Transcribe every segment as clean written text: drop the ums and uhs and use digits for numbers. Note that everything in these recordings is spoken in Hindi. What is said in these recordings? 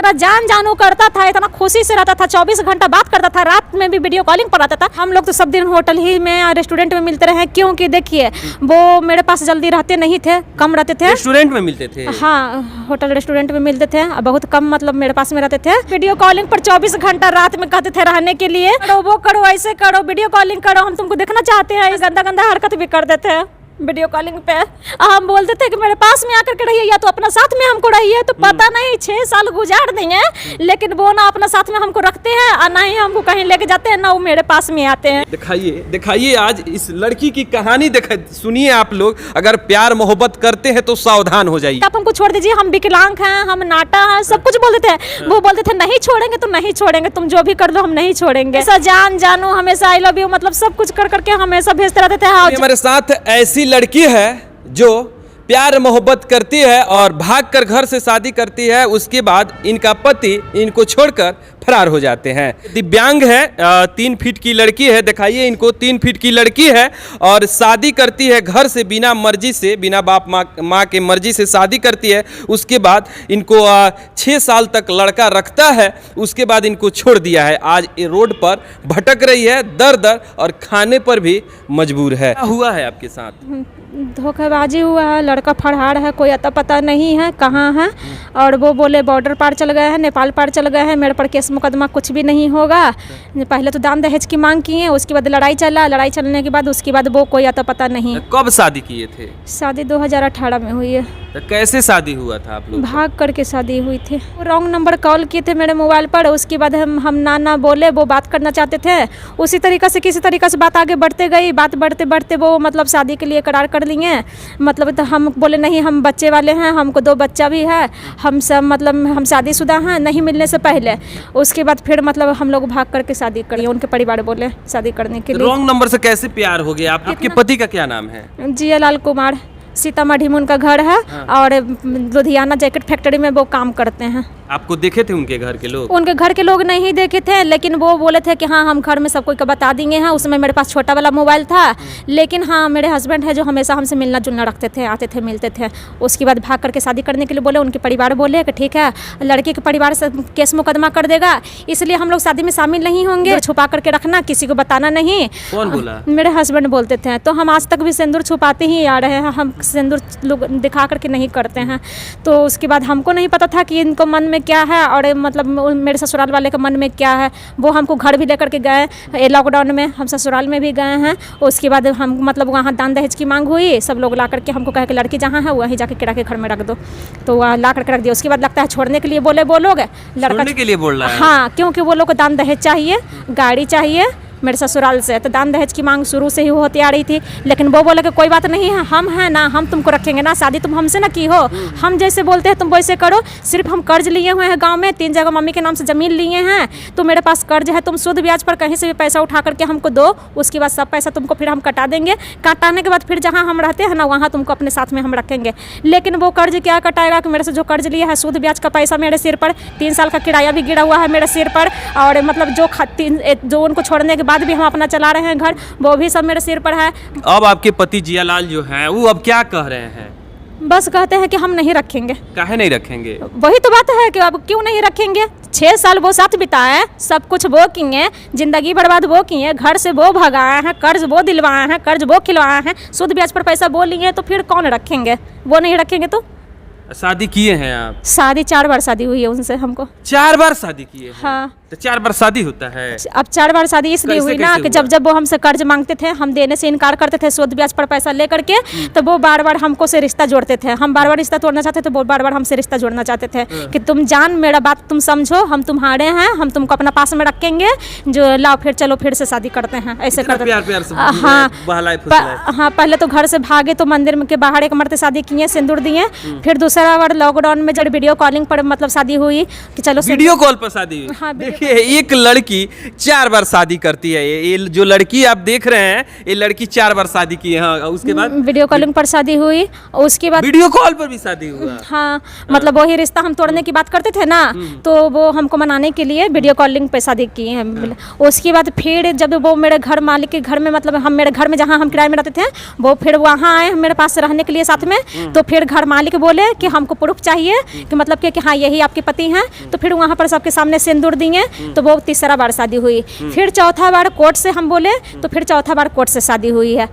इतना जान जानू करता था, इतना खुशी से रहता था, 24 घंटा बात करता था, रात में भी वीडियो कॉलिंग पर रहता था। हम लोग तो सब दिन होटल ही में रेस्टोरेंट में मिलते रहे, क्योंकि देखिए वो मेरे पास जल्दी रहते नहीं थे, कम रहते थे। रेस्टोरेंट में मिलते थे? हाँ, होटल रेस्टोरेंट में मिलते थे, बहुत कम मतलब मेरे पास में रहते थे। वीडियो कॉलिंग पर 24 घंटा रात में कहते थे रहने के लिए, करो वो करो, ऐसे करो, वीडियो कॉलिंग करो, हम तुमको देखना चाहते हैं। इस गंदा गंदा हरकत भी कर देते हैं वीडियो कॉलिंग पे। हम बोलते थे कि मेरे पास में आकर के रहिए या तो अपना साथ में हमको रहिए, तो पता नहीं 6 साल गुजार देंगे, लेकिन वो ना अपना साथ में हमको रखते हैं और ना ही हमको कहीं लेके जाते हैं, ना वो मेरे पास में आते हैं। दिखाइए आज इस लड़की की कहानी सुनिए आप लोग। अगर प्यार मोहब्बत करते हैं तो सावधान हो जाइए। आप हमको छोड़ दीजिए, हम विकलांग हैं, हम नाटा हैं, सब कुछ बोलते थे। वो बोलते थे नहीं छोड़ेंगे तो नहीं छोड़ेंगे, तुम जो भी कर लो हम नहीं छोड़ेंगे। ऐसा जान जानू, हमेशा आई लव यू, मतलब सब कुछ कर करके हमेशा भेजते रहते थे। हमारे साथ ऐसी लड़की है जो प्यार मोहब्बत करती है और भागकर घर से शादी करती है, उसके बाद इनका पति इनको छोड़कर फरार हो जाते हैं। दिव्यांग है, 3 फीट की लड़की है, दिखाइए इनको, 3 फीट की लड़की है और शादी करती है घर से, बिना मर्जी से, बिना बाप माँ के मर्जी से शादी करती है। उसके बाद इनको 6 साल तक लड़का रखता है, उसके बाद इनको छोड़ दिया है। आज ये रोड पर भटक रही है, दर दर, और खाने पर भी मजबूर है। क्या हुआ है आपके साथ? धोखेबाजी हुआ है, लड़का फरार है, कोई अता पता नहीं है कहाँ है, और वो बोले बॉर्डर पार चल गए हैं, नेपाल पार चल गए हैं, मेरे पर केस मुकदमा कुछ भी नहीं होगा। पहले तो दान दहेज की मांग किए, उसके बाद लड़ाई चला, लड़ाई चलने के बाद उसके बाद वो कोई अता पता नहीं। कब शादी किए थे? शादी 2018 में हुई है। तो कैसे शादी हुआ था आप लोग? भाग करके शादी हुई थी। रॉन्ग नंबर कॉल किए थे मेरे मोबाइल पर, उसके बाद हम नाना बोले, वो बात करना चाहते थे, उसी तरीक़े से किसी तरीक़े से बात आगे बढ़ते गई, बात बढ़ते बढ़ते वो मतलब शादी के लिए करार कर लिए। मतलब तो हम बोले नहीं, हम बच्चे वाले हैं, हमको 2 बच्चा भी है, हम सब मतलब हम शादीशुदा हैं, नहीं मिलने से पहले। उसके बाद फिर मतलब हम लोग भाग करके शादी करी, उनके परिवार बोले शादी करने के लिए। रॉन्ग नंबर से कैसे प्यार हो गया? आपके पति का क्या नाम है? जियालाल कुमार, सीतामढ़ी में उनका घर है। और लुधियाना जैकेट फैक्ट्री में वो काम करते हैं। आपको देखे थे उनके घर के लोग? उनके घर के लोग नहीं देखे थे, लेकिन वो बोले थे कि हाँ हम घर में सबको बता देंगे। हाँ, उसमें मेरे पास छोटा वाला मोबाइल था, लेकिन हाँ मेरे हस्बैंड है जो हमेशा हमसे मिलना जुलना रखते थे, आते थे, मिलते थे। उसके बाद भाग करके शादी करने के लिए बोले, उनके परिवार बोले कि ठीक है, लड़के के परिवार से केस मुकदमा कर देगा, इसलिए हम लोग शादी में शामिल नहीं होंगे, छुपा करके रखना, किसी को बताना नहीं। कौन बोला? मेरे हस्बैंड बोलते थे। तो हम आज तक भी सिंदूर छुपाते ही आ रहे हैं, हम सिंदूर लोग दिखा करके नहीं करते हैं। तो उसके बाद हमको नहीं पता था कि इनको मन में क्या है, और मतलब मेरे ससुराल वाले के मन में क्या है। वो हमको घर भी लेकर के गए, लॉकडाउन में हम ससुराल में भी गए हैं। उसके बाद हम मतलब वहाँ दान दहेज की मांग हुई, सब लोग ला करके हमको कहे कि लड़की जहाँ है वहीं जाके किरा के घर में रख दो, तो वह ला करके रख दिया। उसके बाद लगता है छोड़ने के लिए बोले वो लोग, लड़का के लिए बोल रहा है। हाँ, क्योंकि वो लोग को दान दहेज चाहिए, गाड़ी चाहिए मेरे ससुराल से, तो दान दहेज की मांग शुरू से ही होती आ रही थी। लेकिन वो बोले कि कोई बात नहीं है, हम हैं ना, हम तुमको रखेंगे ना, शादी तुम हमसे ना की हो, हम जैसे बोलते हैं तुम वैसे करो। सिर्फ हम कर्ज लिए हुए हैं गांव में, 3 जगह मम्मी के नाम से ज़मीन लिए हैं, तो मेरे पास कर्ज है, तुम शुद्ध ब्याज पर कहीं से भी पैसा उठा करके हमको दो, उसके बाद सब पैसा तुमको फिर हम कटा देंगे। कटाने के बाद फिर जहाँ हम रहते हैं ना, वहाँ तुमको अपने साथ में हम रखेंगे। लेकिन वो कर्ज क्या कटाएगा कि मेरे से जो कर्ज लिया है, शुद्ध ब्याज का पैसा मेरे सिर पर, 3 साल का किराया भी गिरा हुआ है मेरे सिर पर, और मतलब जो उनको छोड़ने के बाद भी हम अपना चला रहे हैं घर, वो भी सब मेरे सिर पर है। अब आपके पति जियालाल जो हैं वो अब क्या कह रहे हैं? बस कहते हैं कि हम नहीं रखेंगे। काहे नहीं रखेंगे? वही तो बात है कि अब क्यों नहीं रखेंगे। 6 साल वो साथ बिताए, सब कुछ वो किए, जिंदगी बर्बाद वो किए, घर से वो भगाए हैं, कर्ज वो दिलवाए हैं, कर्ज वो खिलवाए हैं, शुद्ध ब्याज पर पैसा वो लिए, तो फिर कौन रखेंगे? वो नहीं रखेंगे तो। शादी किए हैं आप? शादी 4 बार शादी हुई है उनसे हमको। 4 बार शादी किए हैं? हाँ। तो 4 बार शादी होता है? अब 4 बार शादी इसलिए हुई ना कि जब वो हमसे कर्ज मांगते थे, हम देने से इनकार करते थे, शुद्ध ब्याज पर पैसा लेकर के, तो वो बार बार हमको से रिश्ता जोड़ते थे। हम बार बार रिश्ता तोड़ना चाहते थे, वो बार बार हमसे रिश्ता जोड़ना चाहते थे कि तुम जान, मेरा बात तुम समझो, हम तुम्हारे हैं, हम तुमको अपना पास में रखेंगे, जो लाओ फिर चलो फिर से शादी करते हैं, ऐसे करते थे। हाँ, पहले तो घर से भागे तो मंदिर के बाहर एक मर्द शादी किए, सिंदूर दिए। फिर दूसरा बार लॉकडाउन में जब वीडियो कॉलिंग पर मतलब शादी हुई कि चलो वीडियो कॉल पर शादी हुई। हाँ, देखिए एक लड़की 4 बार शादी करती है। ये जो लड़की आप देख रहे हैं, ये लड़की 4 बार शादी की है। हाँ, उसके बाद वीडियो कॉलिंग पर शादी हुई, उसके बाद वीडियो कॉल पर भी शादी हुआ। हाँ, मतलब वही रिश्ता हम तोड़ने की बात करते थे ना, तो वो हमको मनाने के लिए वीडियो कॉलिंग पे शादी की है। उसके बाद फिर जब वो मेरे घर मालिक के घर में, मतलब हम मेरे घर में जहाँ हम किराए में रहते थे, वो फिर वहाँ आए मेरे पास रहने के लिए साथ में। तो फिर घर मालिक बोले कि कि हमको प्रूफ चाहिए कि मतलब कि हाँ यही आपके पति हैं। तो फिर वहाँ पर सबके सामने सिंदूर दिए, तो वो तीसरा बार शादी हुई। फिर चौथा बार कोर्ट से हम बोले, तो फिर चौथा बार कोर्ट से शादी हुई है।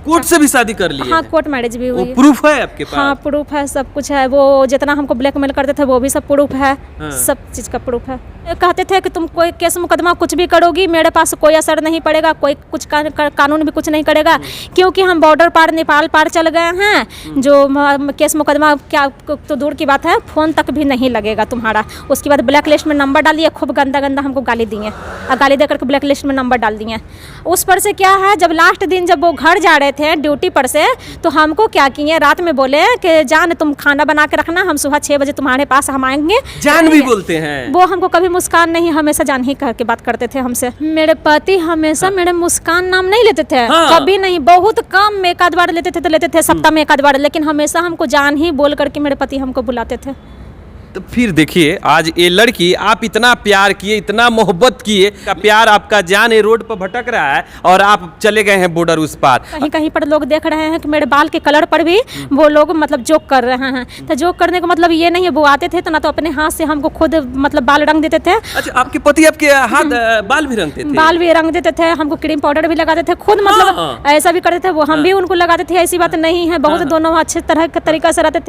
कोर्ट से भी शादी कर ली हाँ, है? कोर्ट मैरिज भी वो हुई। प्रूफ है आपके पास? हाँ, प्रूफ है, सब कुछ है। वो जितना हमको ब्लैकमेल करते थे वो भी सब प्रूफ है। हाँ। सब चीज़ का प्रूफ है। कहते थे कि तुम कोई केस मुकदमा कुछ भी करोगी, मेरे पास कोई असर नहीं पड़ेगा, कोई कुछ कानून भी कुछ नहीं करेगा, क्योंकि हम बॉर्डर पार नेपाल पार चल गए हैं। जो केस मुकदमा क्या तो दूर की बात है, फ़ोन तक भी नहीं लगेगा तुम्हारा। उसके बाद ब्लैक लिस्ट में नंबर डाल दिए, खूब गंदा गंदा हमको गाली दिए, और गाली देकर के ब्लैक लिस्ट में नंबर डाल दिए। उस पर से क्या है, जब लास्ट दिन जब वो घर जा रहे थे ड्यूटी पर से, तो हमको क्या किए, रात में बोले कि जान तुम खाना बना के रखना, हम सुबह 6 बजे तुम्हारे पास हम आएंगे। जान भी बोलते हैं? वो हमको कभी मुस्कान नहीं, हमेशा जान ही कह के बात करते थे हमसे। मेरे पति हमेशा मेरे मुस्कान नाम नहीं लेते थे। हाँ। कभी नहीं, बहुत कम में एक आध बार लेते थे, तो लेते थे सप्ताह में एक आध बार, लेकिन हमेशा हमको जान ही बोल करके मेरे पति हमको बुलाते थे। तो फिर देखिए, आज ये लड़की, आप इतना प्यार किए, इतना मोहब्बत किए, का प्यार आपका जान ये रोड पर भटक रहा है और आप चले गए हैं बॉर्डर उस पार। कहीं कहीं पर लोग देख रहे हैं कि मेरे बाल के कलर पर भी वो लोग मतलब जोक कर रहे हैं। तो जोक करने का मतलब ये नहीं है, वो आते थे तो ना तो अपने हाथ से हमको खुद मतलब बाल रंग देते थे। अच्छा, आपके पति आपके हाथ बाल भी रंगते थे? बाल भी रंग देते थे, हमको क्रीम पाउडर भी लगाते थे, खुद मतलब हाँ। ऐसा भी करते थे वो, हम भी उनको लगाते थे। ऐसी बात नहीं है, बहुत दोनों अच्छे तरह के तरीका से रहते थे।